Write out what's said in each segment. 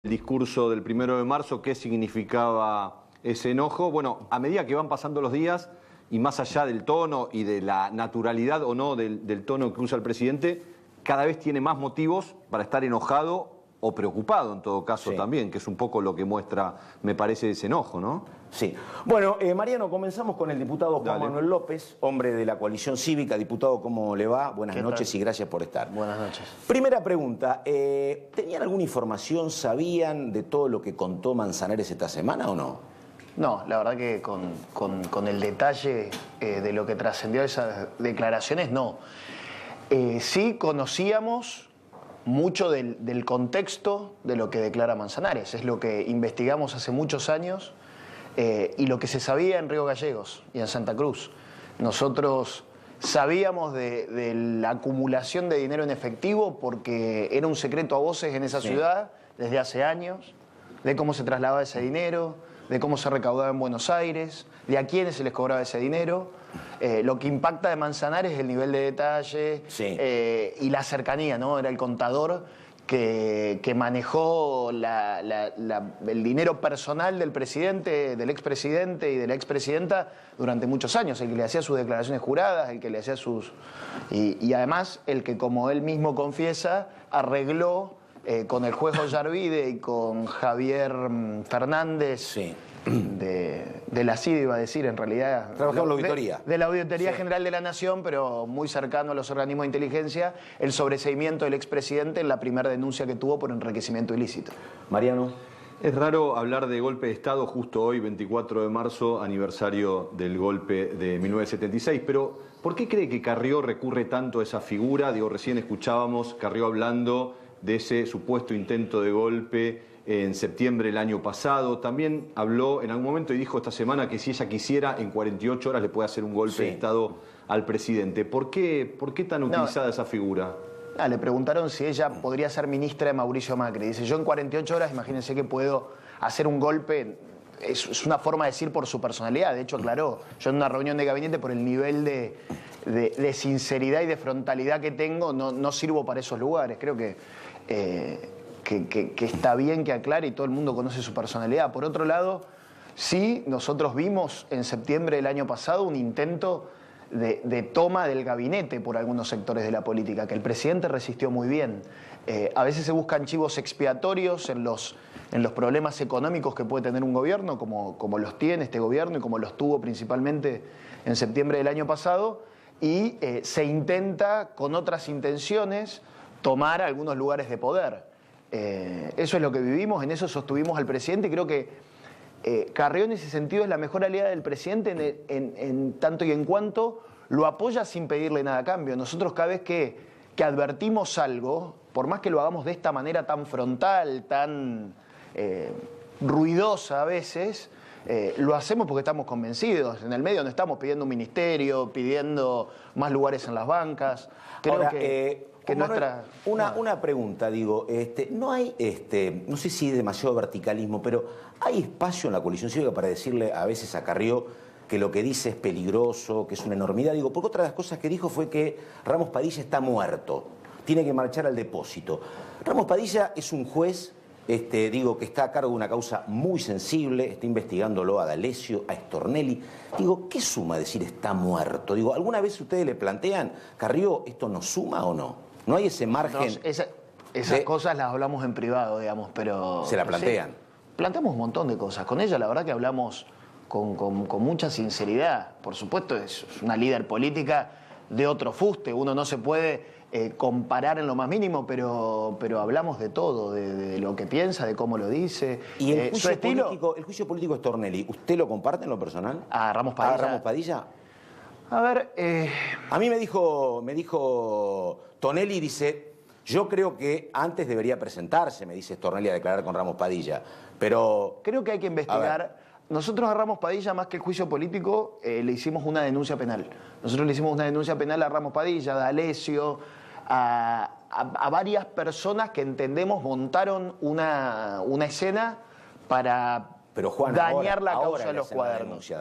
El discurso del 1 de marzo, ¿qué significaba ese enojo? Bueno, a medida que van pasando los días y más allá del tono y de la naturalidad o no del tono que usa el presidente, cada vez tiene más motivos para estar enojado o preocupado en todo caso también, que es un poco lo que muestra, me parece, ese enojo, ¿no? Sí. Bueno, Mariano, comenzamos con el diputado Juan Manuel López, hombre de la coalición cívica. Diputado, ¿cómo le va? Buenas noches y gracias por estar. Buenas noches. Primera pregunta, ¿tenían alguna información, sabían de todo lo que contó Manzanares esta semana o no? No, la verdad que con el detalle de lo que trascendió esas declaraciones, no. Sí conocíamos mucho del contexto de lo que declara Manzanares. Es lo que investigamos hace muchos años y lo que se sabía en Río Gallegos y en Santa Cruz. Nosotros sabíamos de la acumulación de dinero en efectivo porque era un secreto a voces en esa ciudad desde hace años, de cómo se trasladaba ese dinero, de cómo se recaudaba en Buenos Aires, de a quiénes se les cobraba ese dinero. Lo que impacta de Manzanares es el nivel de detalle y la cercanía, ¿no? Era el contador que manejó el dinero personal del presidente, del expresidente y de la expresidenta durante muchos años, el que le hacía sus declaraciones juradas, el que le hacía sus... Y además el que, como él mismo confiesa, arregló con el juez Ollarvide y con Javier Fernández de la CID, iba a decir, en realidad. Trabajó en la auditoría. De la Auditoría General de la Nación, pero muy cercano a los organismos de inteligencia, el sobreseimiento del expresidente en la primera denuncia que tuvo por enriquecimiento ilícito. Mariano. Es raro hablar de golpe de Estado justo hoy, 24 de marzo, aniversario del golpe de 1976, pero ¿por qué cree que Carrió recurre tanto a esa figura? Digo, recién escuchábamos Carrió hablando de ese supuesto intento de golpe en septiembre del año pasado. También habló en algún momento y dijo esta semana que si ella quisiera, en 48 horas le puede hacer un golpe de Estado al presidente. ¿Por qué tan utilizada esa figura? Le preguntaron si ella podría ser ministra de Mauricio Macri. Dice, yo en 48 horas, imagínense que puedo hacer un golpe. Es una forma de decir por su personalidad. De hecho, aclaró, yo en una reunión de gabinete, por el nivel de sinceridad y de frontalidad que tengo, no sirvo para esos lugares. Creo que está bien que aclare y todo el mundo conoce su personalidad. Por otro lado, sí, nosotros vimos en septiembre del año pasado un intento de toma del gabinete por algunos sectores de la política, que el presidente resistió muy bien. A veces se buscan chivos expiatorios en los problemas económicos que puede tener un gobierno, como los tiene este gobierno y como los tuvo principalmente en septiembre del año pasado, y se intenta, con otras intenciones, tomar algunos lugares de poder. Eso es lo que vivimos, en eso sostuvimos al presidente y creo que Carrió en ese sentido es la mejor aliada del presidente en tanto y en cuanto lo apoya sin pedirle nada a cambio. Nosotros cada vez que advertimos algo, por más que lo hagamos de esta manera tan frontal, tan ruidosa a veces, lo hacemos porque estamos convencidos. En el medio no estamos pidiendo un ministerio, pidiendo más lugares en las bancas. Creo Ahora, que nuestra... Una pregunta, digo, no hay, no sé si es demasiado verticalismo, pero ¿hay espacio en la coalición cívica para decirle a veces a Carrió que lo que dice es peligroso, que es una enormidad? Digo, porque otra de las cosas que dijo fue que Ramos Padilla está muerto, tiene que marchar al depósito. Ramos Padilla es un juez, digo, que está a cargo de una causa muy sensible, está investigándolo a D'Alessio, a Stornelli. Digo, ¿qué suma decir está muerto? Digo, ¿alguna vez ustedes le plantean, Carrió, esto nos suma o no? ¿No hay ese margen? Esas cosas las hablamos en privado, digamos, pero... ¿Se la plantean? Sí, planteamos un montón de cosas. Con ella, la verdad que hablamos con mucha sinceridad. Por supuesto, es una líder política de otro fuste. Uno no se puede comparar en lo más mínimo, pero hablamos de todo, de lo que piensa, de cómo lo dice. ¿Y el juicio político de Stornelli, usted lo comparte en lo personal? ¿A Ramos Padilla? ¿A Ramos Padilla? A ver... A mí me dijo Tonelli, dice, yo creo que antes debería presentarse, me dice Stornelli, a declarar con Ramos Padilla, pero... Creo que hay que investigar. Nosotros a Ramos Padilla, más que el juicio político, le hicimos una denuncia penal. Nosotros le hicimos una denuncia penal a Ramos Padilla, a D'Alessio, a varias personas que entendemos montaron una escena para dañar la causa de los cuadernos.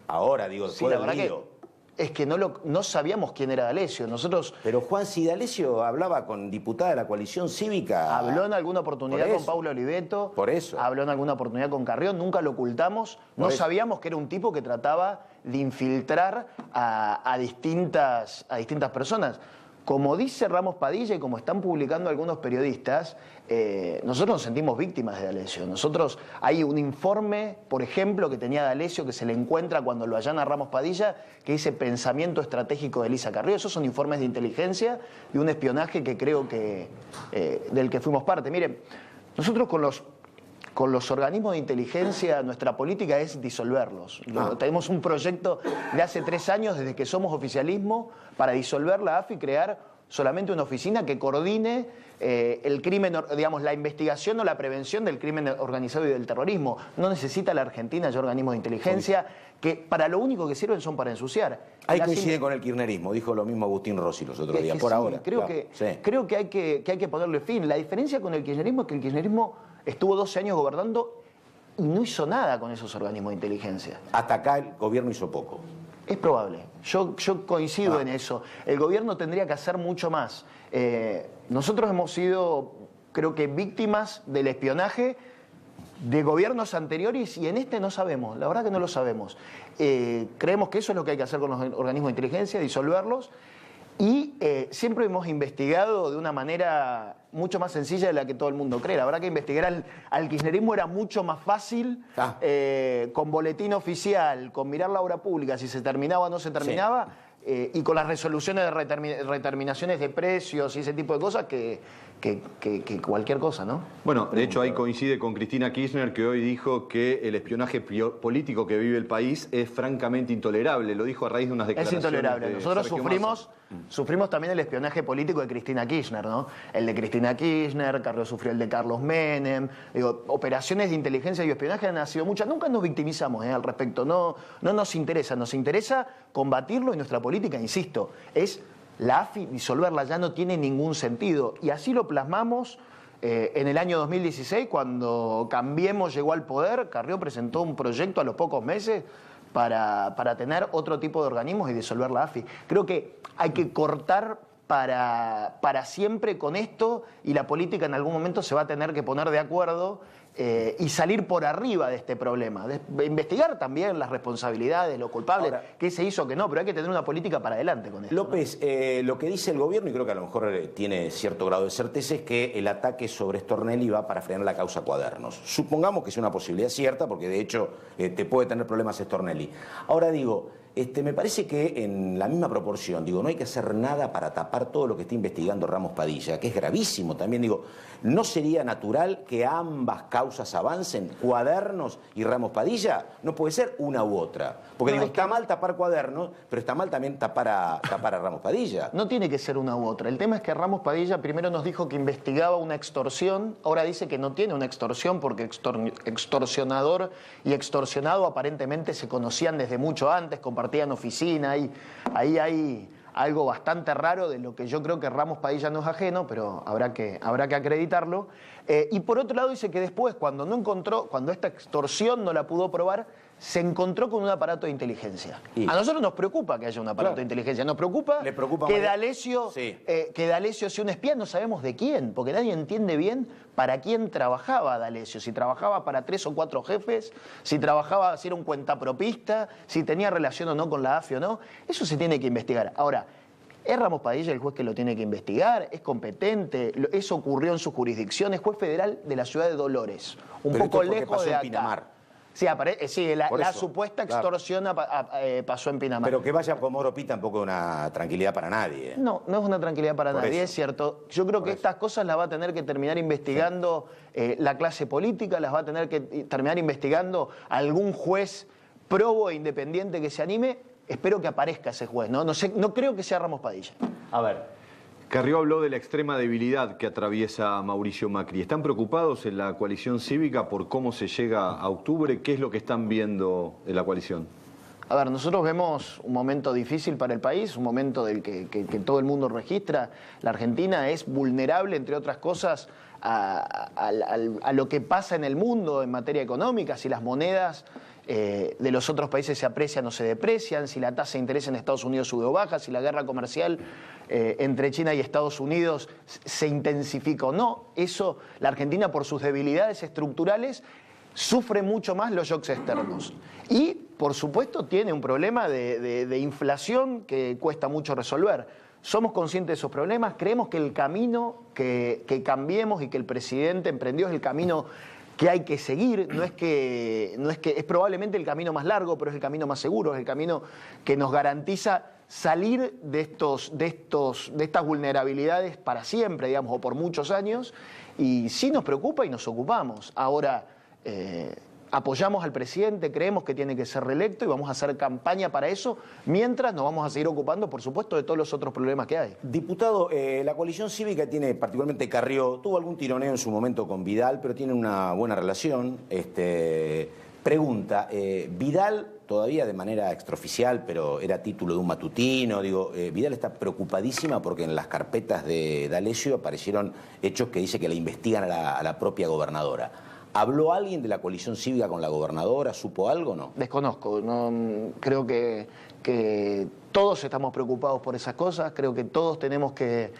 Ahora, digo, después del lío. es que no sabíamos quién era D'Alessio. Nosotros... Pero Juan, si D'Alessio hablaba con diputada de la coalición cívica... Habló en alguna oportunidad con Paulo Oliveto. Por eso. Habló en alguna oportunidad con Carrió, nunca lo ocultamos. No sabíamos que era un tipo que trataba de infiltrar a distintas personas. Como dice Ramos Padilla y como están publicando algunos periodistas, nosotros nos sentimos víctimas de D'Alessio. Hay un informe, por ejemplo, que tenía D'Alessio, que se le encuentra cuando lo allana Ramos Padilla, que dice pensamiento estratégico de Elisa Carrió. Esos son informes de inteligencia y un espionaje que creo que del que fuimos parte. Miren, nosotros con los organismos de inteligencia, nuestra política es disolverlos. Tenemos un proyecto de hace 3 años, desde que somos oficialismo, para disolver la AFI y crear solamente una oficina que coordine el crimen, digamos, la investigación o la prevención del crimen organizado y del terrorismo. No necesita la Argentina ya organismos de inteligencia que para lo único que sirven son para ensuciar. Ahí coincide con el kirchnerismo, dijo lo mismo Agustín Rossi los otros días, por ahora. Creo que hay que ponerle fin. La diferencia con el kirchnerismo es que el kirchnerismo estuvo 12 años gobernando y no hizo nada con esos organismos de inteligencia. Hasta acá el gobierno hizo poco. Es probable. Yo coincido en eso. El gobierno tendría que hacer mucho más. Nosotros hemos sido, creo que, víctimas del espionaje de gobiernos anteriores y en este no sabemos. La verdad que no lo sabemos. Creemos que eso es lo que hay que hacer con los organismos de inteligencia, disolverlos. Y siempre hemos investigado de una manera mucho más sencilla de la que todo el mundo cree. La verdad que investigar al kirchnerismo era mucho más fácil, con boletín oficial, con mirar la obra pública, si se terminaba o no se terminaba, y con las resoluciones de reterminaciones de precios y ese tipo de cosas que cualquier cosa, ¿no? Bueno, de hecho ahí coincide con Cristina Kirchner, que hoy dijo que el espionaje político que vive el país es francamente intolerable. Lo dijo a raíz de unas declaraciones. Es intolerable. Nosotros sufrimos también el espionaje político de Cristina Kirchner, ¿no? El de Cristina Kirchner, Carrió sufrió el de Carlos Menem. Digo, operaciones de inteligencia y espionaje han sido muchas. Nunca nos victimizamos al respecto. No nos interesa. Nos interesa combatirlo y nuestra política, insisto, es la AFI, disolverla ya no tiene ningún sentido. Y así lo plasmamos en el año 2016, cuando Cambiemos llegó al poder. Carrió presentó un proyecto a los pocos meses para tener otro tipo de organismos y disolver la AFI. Creo que hay que cortar para siempre con esto y la política en algún momento se va a tener que poner de acuerdo y salir por arriba de este problema. Investigar también las responsabilidades, lo culpable, qué se hizo, qué no, pero hay que tener una política para adelante con esto. López, lo que dice el gobierno, y creo que a lo mejor tiene cierto grado de certeza, es que el ataque sobre Stornelli va para frenar la causa Cuadernos. Supongamos que es una posibilidad cierta, porque de hecho te puede tener problemas Stornelli. Ahora digo, me parece que en la misma proporción, no hay que hacer nada para tapar todo lo que está investigando Ramos Padilla, que es gravísimo también. ¿No sería natural que ambas causas avancen, Cuadernos y Ramos Padilla? No puede ser una u otra. Porque está mal tapar Cuadernos, pero está mal también tapar a Ramos Padilla. No tiene que ser una u otra. El tema es que Ramos Padilla primero nos dijo que investigaba una extorsión, ahora dice que no tiene una extorsión porque extorsionador y extorsionado aparentemente se conocían desde mucho antes, compartían oficina, y ahí hay algo bastante raro de lo que yo creo que Ramos Padilla no es ajeno, pero habrá que acreditarlo. Y por otro lado dice que después, cuando esta extorsión no la pudo probar, se encontró con un aparato de inteligencia. A nosotros nos preocupa que haya un aparato de inteligencia, nos preocupa que D'Alessio sea un espía, no sabemos de quién, porque nadie entiende bien para quién trabajaba D'Alessio, si trabajaba para 3 o 4 jefes, si era un cuentapropista, si tenía relación o no con la AFI o no. Eso se tiene que investigar. Ahora, ¿es Ramos Padilla el juez que lo tiene que investigar? ¿Es competente? ¿Eso ocurrió en su jurisdicción? Es juez federal de la ciudad de Dolores, un poco lejos de acá. Pinamar. Sí, la supuesta extorsión pasó en Pinamar. Pero que vaya con Moro Pi tampoco es una tranquilidad para nadie. No es una tranquilidad para nadie, es cierto. Yo creo que estas cosas las va a tener que terminar investigando la clase política, las va a tener que terminar investigando algún juez probo e independiente que se anime. Espero que aparezca ese juez, ¿no? No creo que sea Ramos Padilla. A ver. Carrió habló de la extrema debilidad que atraviesa Mauricio Macri. ¿Están preocupados en la coalición cívica por cómo se llega a octubre? ¿Qué es lo que están viendo en la coalición? A ver, nosotros vemos un momento difícil para el país, un momento del que todo el mundo registra. La Argentina es vulnerable, entre otras cosas, a lo que pasa en el mundo en materia económica. Si las monedas de los otros países se aprecian o se deprecian, si la tasa de interés en Estados Unidos sube o baja, si la guerra comercial entre China y Estados Unidos se intensifica o no. Eso, la Argentina, por sus debilidades estructurales, sufre mucho más los shocks externos. Y, por supuesto, tiene un problema de inflación que cuesta mucho resolver. Somos conscientes de esos problemas, creemos que el camino que cambiemos y que el presidente emprendió es el camino que hay que seguir, no es que es probablemente el camino más largo, pero es el camino más seguro, es el camino que nos garantiza salir de estas vulnerabilidades para siempre, digamos, o por muchos años, y sí nos preocupa y nos ocupamos. Ahora, apoyamos al presidente, creemos que tiene que ser reelecto y vamos a hacer campaña para eso, mientras nos vamos a seguir ocupando, por supuesto, de todos los otros problemas que hay. Diputado, la coalición cívica tiene, particularmente Carrió, tuvo algún tironeo en su momento con Vidal, pero tiene una buena relación. Pregunta, Vidal, todavía de manera extraoficial, pero era título de un matutino, digo, Vidal está preocupadísima porque en las carpetas de D'Alessio aparecieron hechos que dice que la investigan a la propia gobernadora. ¿Habló alguien de la coalición cívica con la gobernadora? ¿Supo algo o no? Desconozco. No, creo que todos estamos preocupados por esas cosas. Creo que todos tenemos que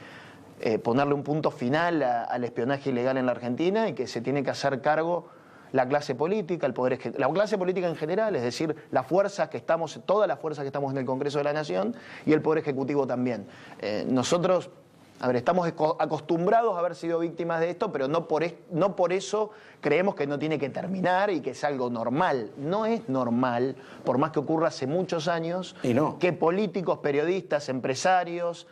ponerle un punto final al espionaje ilegal en la Argentina y que se tiene que hacer cargo la clase política, la clase política en general, es decir, las fuerzas que estamos, todas las fuerzas que estamos en el Congreso de la Nación y el Poder Ejecutivo también. Nosotros... A ver, estamos acostumbrados a haber sido víctimas de esto, pero no por eso creemos que no tiene que terminar y que es algo normal. No es normal, por más que ocurra hace muchos años, que políticos, periodistas, empresarios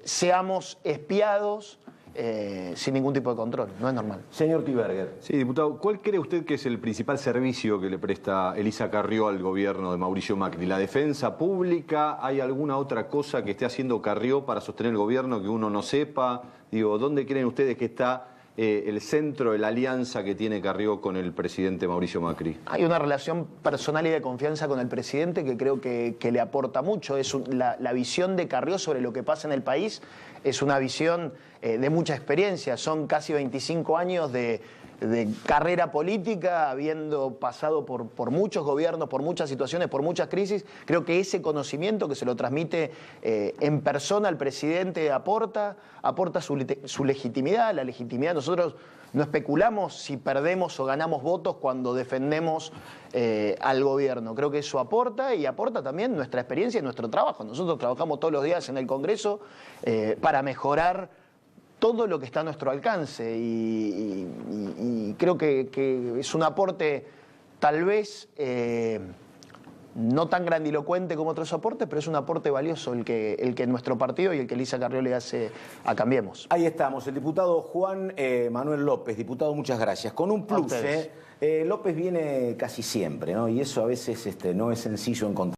seamos espiados sin ningún tipo de control. No es normal. Señor Tiberger. Sí, diputado, ¿cuál cree usted que es el principal servicio que le presta Elisa Carrió al gobierno de Mauricio Macri? ¿La defensa pública? ¿Hay alguna otra cosa que esté haciendo Carrió para sostener el gobierno que uno no sepa? Digo, ¿dónde creen ustedes que está el centro de la alianza que tiene Carrió con el presidente Mauricio Macri? Hay una relación personal y de confianza con el presidente que creo que le aporta mucho. La visión de Carrió sobre lo que pasa en el país es una visión de mucha experiencia. Son casi 25 años de carrera política, habiendo pasado por muchos gobiernos, por muchas situaciones, por muchas crisis. Creo que ese conocimiento que se lo transmite en persona al presidente aporta su legitimidad, la legitimidad. Nosotros no especulamos si perdemos o ganamos votos cuando defendemos al gobierno. Creo que eso aporta y aporta también nuestra experiencia y nuestro trabajo. Nosotros trabajamos todos los días en el Congreso para mejorar todo lo que está a nuestro alcance y creo que es un aporte tal vez no tan grandilocuente como otros aportes, pero es un aporte valioso el que nuestro partido y el que Elisa Carrió le hace a Cambiemos. Ahí estamos, el diputado Juan Manuel López. Diputado, muchas gracias. Con un plus, López viene casi siempre, ¿no? Y eso a veces no es sencillo encontrar.